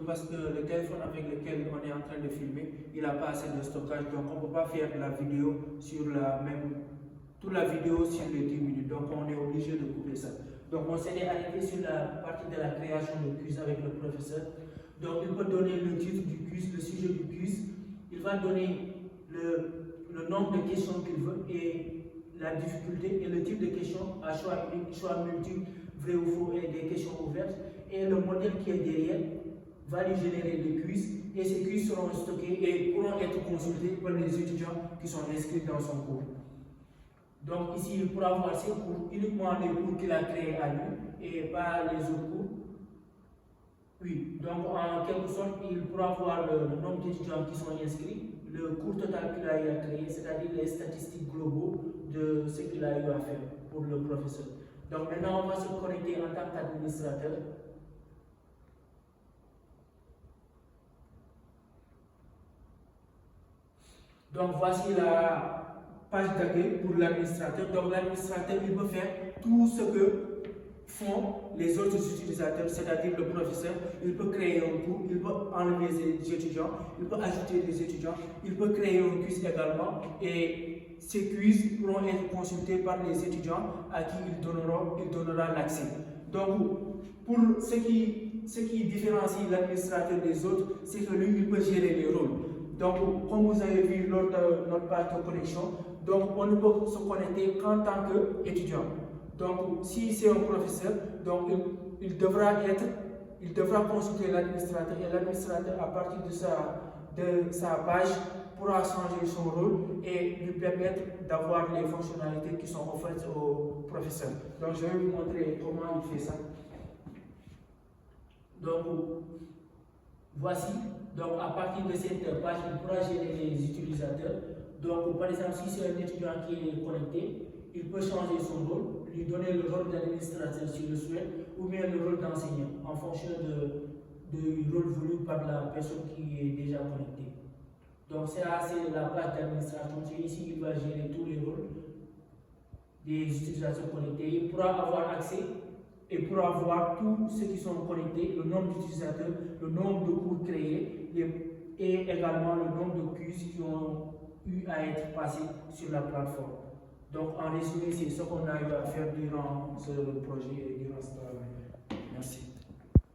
parce que le téléphone avec lequel on est en train de filmer, il n'a pas assez de stockage, donc on ne peut pas faire la vidéo sur toute la vidéo sur les 10 minutes, donc on est obligé de couper ça. Donc on s'est arrêté sur la partie de la création de quiz avec le professeur. Donc il peut donner le titre du quiz, le sujet du quiz, il va donner le nombre de questions qu'il veut et la difficulté et le type de questions à choix unique, choix multiple, vrai ou faux et des questions ouvertes. Et le modèle qui est derrière va lui générer des quiz et ces quiz seront stockés et pourront être consultés par les étudiants qui sont inscrits dans son cours. Donc ici, il pourra voir ses cours, uniquement les cours qu'il a créés à lui et pas les autres cours. Oui, donc en quelque sorte, il pourra voir le nombre d'étudiants qui sont inscrits, le cours total qu'il a eu à créer, c'est-à-dire les statistiques globaux de ce qu'il a eu à faire pour le professeur. Donc maintenant, on va se connecter en tant qu'administrateur. Donc voici la page d'accueil pour l'administrateur. Donc l'administrateur, il peut faire tout ce que font les autres utilisateurs, c'est-à-dire le professeur. Il peut créer un cours, il peut enlever des étudiants, il peut ajouter des étudiants, il peut créer un quiz également et ces quiz pourront être consultés par les étudiants à qui il donnera l'accès. Donc pour ce qui différencie l'administrateur des autres, c'est que lui, il peut gérer les rôles. Donc, comme vous avez vu lors de notre page de connexion, donc on ne peut se connecter qu'en tant qu'étudiant. Donc, si c'est un professeur, donc il devra consulter l'administrateur et l'administrateur, à partir de sa page, pourra changer son rôle et lui permettre d'avoir les fonctionnalités qui sont offertes au professeur. Donc, je vais vous montrer comment il fait ça. Donc, voici. Donc, à partir de cette page, il pourra gérer les utilisateurs. Donc, par exemple, si c'est un étudiant qui est connecté, il peut changer son rôle, lui donner le rôle d'administrateur s'il le souhaite, ou bien le rôle d'enseignant, en fonction du rôle voulu par la personne qui est déjà connectée. Donc, c'est la page d'administration. C'est ici qu'il va gérer tous les rôles des utilisateurs connectés. Il pourra avoir accès et pourra voir tous ceux qui sont connectés, le nombre d'utilisateurs, le nombre de cours créés et également le nombre de quiz qui ont eu à être passés sur la plateforme. Donc, en résumé, c'est ce qu'on a eu à faire durant ce projet et durant ce travail. Merci.